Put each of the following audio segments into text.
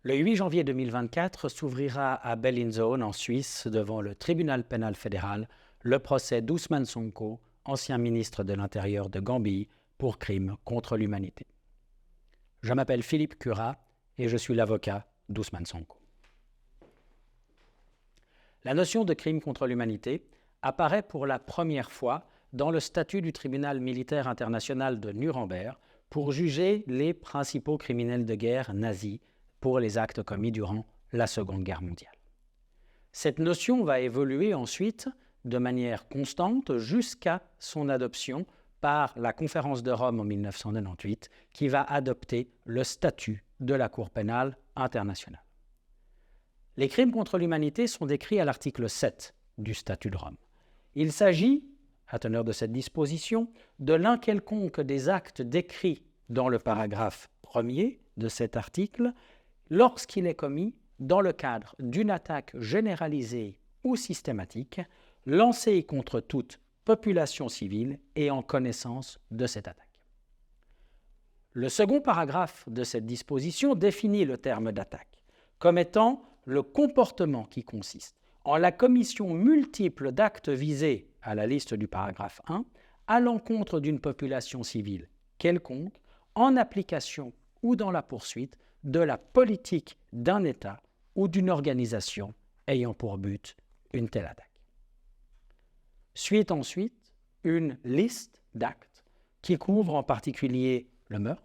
Le 8 janvier 2024 s'ouvrira à Bellinzone, en Suisse, devant le tribunal pénal fédéral, le procès d'Ousmane Sonko, ancien ministre de l'Intérieur de Gambie, pour crimes contre l'humanité. Je m'appelle Philippe Cura et je suis l'avocat d'Ousmane Sonko. La notion de crime contre l'humanité apparaît pour la première fois dans le statut du tribunal militaire international de Nuremberg pour juger les principaux criminels de guerre nazis pour les actes commis durant la Seconde Guerre mondiale. Cette notion va évoluer ensuite de manière constante jusqu'à son adoption par la Conférence de Rome en 1998, qui va adopter le statut de la Cour pénale internationale. Les crimes contre l'humanité sont décrits à l'article 7 du statut de Rome. Il s'agit, à teneur de cette disposition, de l'un quelconque des actes décrits dans le paragraphe 1er de cet article lorsqu'il est commis dans le cadre d'une attaque généralisée ou systématique lancée contre toute population civile et en connaissance de cette attaque. Le second paragraphe de cette disposition définit le terme d'attaque comme étant le comportement qui consiste en la commission multiple d'actes visés à la liste du paragraphe 1 à l'encontre d'une population civile quelconque en application ou dans la poursuite de la politique d'un État ou d'une organisation ayant pour but une telle attaque. Suit ensuite une liste d'actes qui couvre en particulier le meurtre,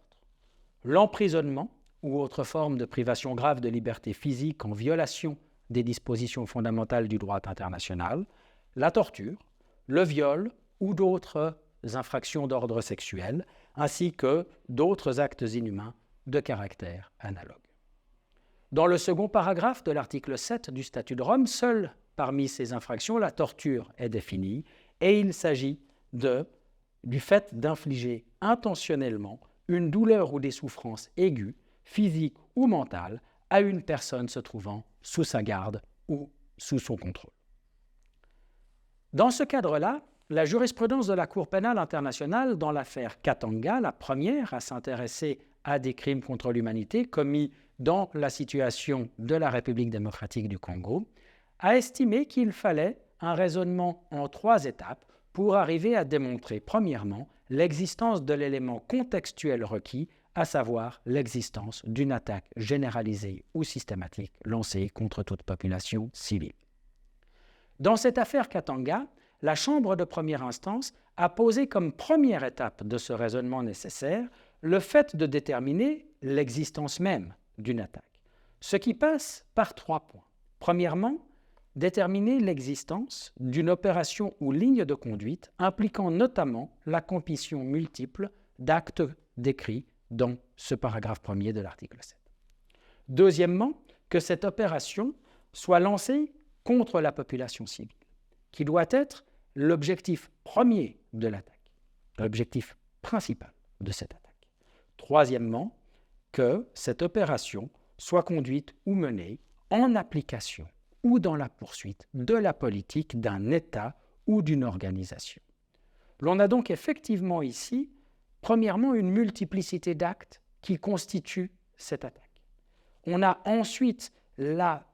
l'emprisonnement ou autre forme de privation grave de liberté physique en violation des dispositions fondamentales du droit international, la torture, le viol ou d'autres infractions d'ordre sexuel, ainsi que d'autres actes inhumains de caractère analogue. Dans le second paragraphe de l'article 7 du statut de Rome, seule parmi ces infractions, la torture est définie et il s'agit du fait d'infliger intentionnellement une douleur ou des souffrances aiguës, physiques ou mentales, à une personne se trouvant sous sa garde ou sous son contrôle. Dans ce cadre-là, la jurisprudence de la Cour pénale internationale dans l'affaire Katanga, la première à s'intéresser à des crimes contre l'humanité commis dans la situation de la République démocratique du Congo, a estimé qu'il fallait un raisonnement en 3 étapes pour arriver à démontrer, premièrement, l'existence de l'élément contextuel requis, à savoir l'existence d'une attaque généralisée ou systématique lancée contre toute population civile. Dans cette affaire Katanga, la Chambre de première instance a posé comme première étape de ce raisonnement nécessaire le fait de déterminer l'existence même d'une attaque, ce qui passe par 3 points. Premièrement, déterminer l'existence d'une opération ou ligne de conduite impliquant notamment la commission multiple d'actes décrits dans ce paragraphe 1er de l'article 7. Deuxièmement, que cette opération soit lancée contre la population civile, qui doit être l'objectif premier de l'attaque, l'objectif principal de cette attaque. Troisièmement, que cette opération soit conduite ou menée en application ou dans la poursuite de la politique d'un État ou d'une organisation. L'on a donc effectivement ici, premièrement, une multiplicité d'actes qui constituent cette attaque. On a ensuite la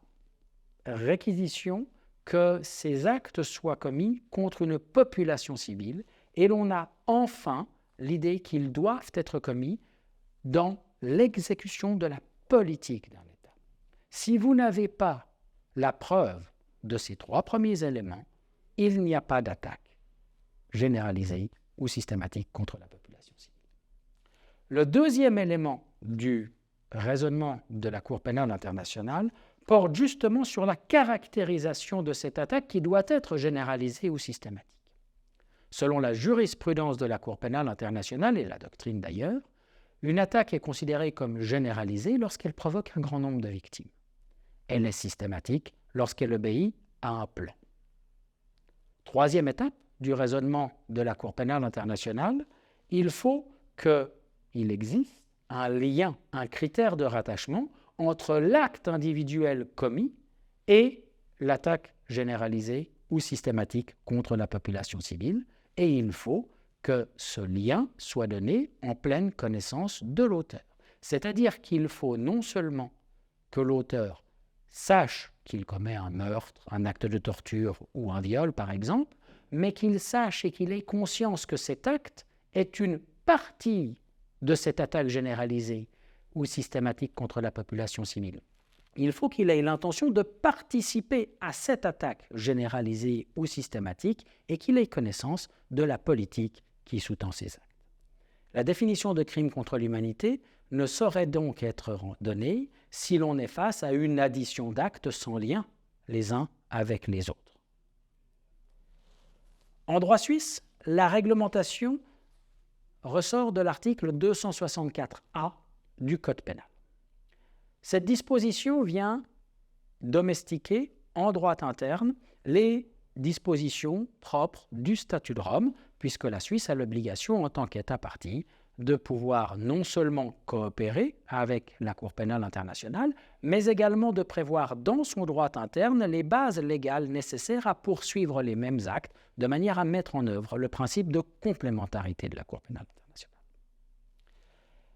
réquisition que ces actes soient commis contre une population civile et l'on a enfin l'idée qu'ils doivent être commis dans l'exécution de la politique d'un État. Si vous n'avez pas la preuve de ces 3 premiers éléments, il n'y a pas d'attaque généralisée ou systématique contre la population civile. Le deuxième élément du raisonnement de la Cour pénale internationale porte justement sur la caractérisation de cette attaque qui doit être généralisée ou systématique. Selon la jurisprudence de la Cour pénale internationale et la doctrine d'ailleurs, une attaque est considérée comme généralisée lorsqu'elle provoque un grand nombre de victimes. Elle est systématique lorsqu'elle obéit à un plan. Troisième étape du raisonnement de la Cour pénale internationale, il faut qu'il existe un lien, un critère de rattachement entre l'acte individuel commis et l'attaque généralisée ou systématique contre la population civile, et il faut que ce lien soit donné en pleine connaissance de l'auteur. C'est-à-dire qu'il faut non seulement que l'auteur sache qu'il commet un meurtre, un acte de torture ou un viol, par exemple, mais qu'il sache et qu'il ait conscience que cet acte est une partie de cette attaque généralisée ou systématique contre la population civile. Il faut qu'il ait l'intention de participer à cette attaque généralisée ou systématique et qu'il ait connaissance de la politique qui sous-tend ces actes. La définition de crime contre l'humanité ne saurait donc être donnée si l'on est face à une addition d'actes sans lien les uns avec les autres. En droit suisse, la réglementation ressort de l'article 264A du Code pénal. Cette disposition vient domestiquer en droit interne les dispositions propres du statut de Rome, puisque la Suisse a l'obligation, en tant qu'État partie, de pouvoir non seulement coopérer avec la Cour pénale internationale, mais également de prévoir dans son droit interne les bases légales nécessaires à poursuivre les mêmes actes, de manière à mettre en œuvre le principe de complémentarité de la Cour pénale internationale.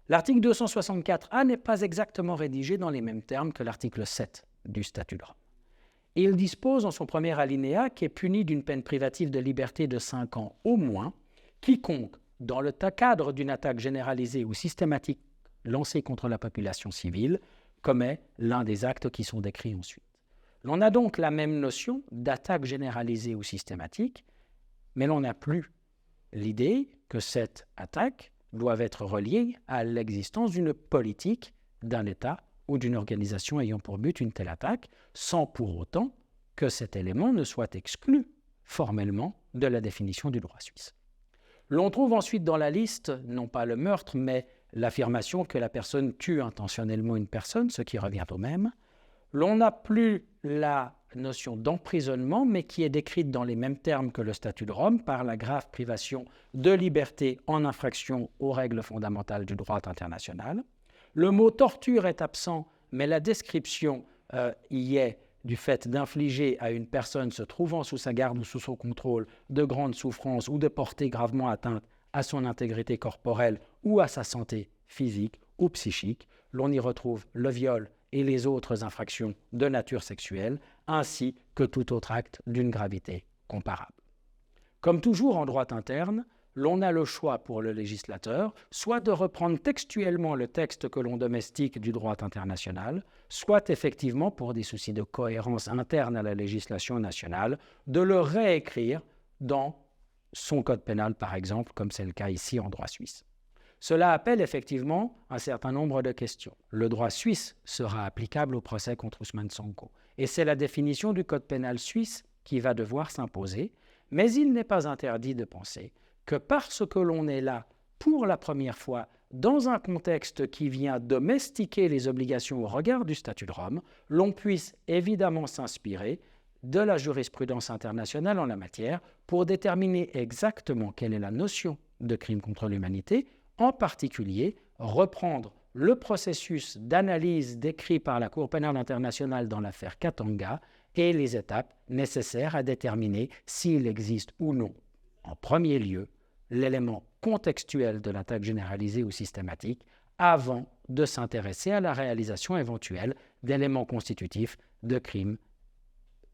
L'article 264A n'est pas exactement rédigé dans les mêmes termes que l'article 7 du statut de Rome. Il dispose en son premier alinéa qu'est puni d'une peine privative de liberté de 5 ans au moins quiconque, dans le cadre d'une attaque généralisée ou systématique lancée contre la population civile, commet l'un des actes qui sont décrits ensuite. L'on a donc la même notion d'attaque généralisée ou systématique, mais l'on n'a plus l'idée que cette attaque doit être reliée à l'existence d'une politique d'un État ou d'une organisation ayant pour but une telle attaque, sans pour autant que cet élément ne soit exclu formellement de la définition du droit suisse. L'on trouve ensuite dans la liste, non pas le meurtre, mais l'affirmation que la personne tue intentionnellement une personne, ce qui revient au même. L'on n'a plus la notion d'emprisonnement, mais qui est décrite dans les mêmes termes que le statut de Rome par la grave privation de liberté en infraction aux règles fondamentales du droit international. Le mot torture est absent, mais la description y est du fait d'infliger à une personne se trouvant sous sa garde ou sous son contrôle de grandes souffrances ou de porter gravement atteinte à son intégrité corporelle ou à sa santé physique ou psychique. L'on y retrouve le viol et les autres infractions de nature sexuelle, ainsi que tout autre acte d'une gravité comparable. Comme toujours en droit interne, l'on a le choix pour le législateur, soit de reprendre textuellement le texte que l'on domestique du droit international, soit effectivement, pour des soucis de cohérence interne à la législation nationale, de le réécrire dans son code pénal, par exemple, comme c'est le cas ici en droit suisse. Cela appelle effectivement un certain nombre de questions. Le droit suisse sera applicable au procès contre Ousmane Sonko, et c'est la définition du code pénal suisse qui va devoir s'imposer, mais il n'est pas interdit de penser que parce que l'on est là pour la première fois dans un contexte qui vient domestiquer les obligations au regard du statut de Rome, l'on puisse évidemment s'inspirer de la jurisprudence internationale en la matière pour déterminer exactement quelle est la notion de crime contre l'humanité, en particulier reprendre le processus d'analyse décrit par la Cour pénale internationale dans l'affaire Katanga et les étapes nécessaires à déterminer s'il existe ou non, en premier lieu, l'élément contextuel de l'attaque généralisée ou systématique avant de s'intéresser à la réalisation éventuelle d'éléments constitutifs de crimes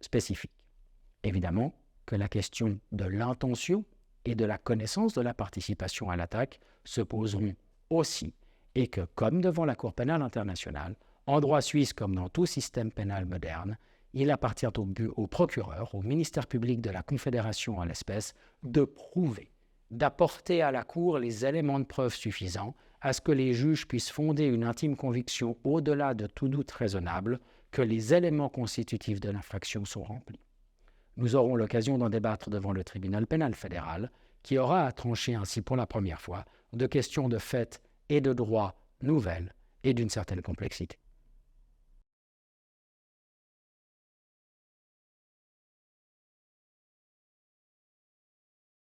spécifiques. Évidemment que la question de l'intention et de la connaissance de la participation à l'attaque se poseront aussi, et que, comme devant la Cour pénale internationale, en droit suisse comme dans tout système pénal moderne, il appartient au procureur, au ministère public de la Confédération en l'espèce, de prouver, d'apporter à la Cour les éléments de preuve suffisants à ce que les juges puissent fonder une intime conviction au-delà de tout doute raisonnable que les éléments constitutifs de l'infraction sont remplis. Nous aurons l'occasion d'en débattre devant le tribunal pénal fédéral, qui aura à trancher ainsi pour la première fois de questions de fait et de droit nouvelles et d'une certaine complexité.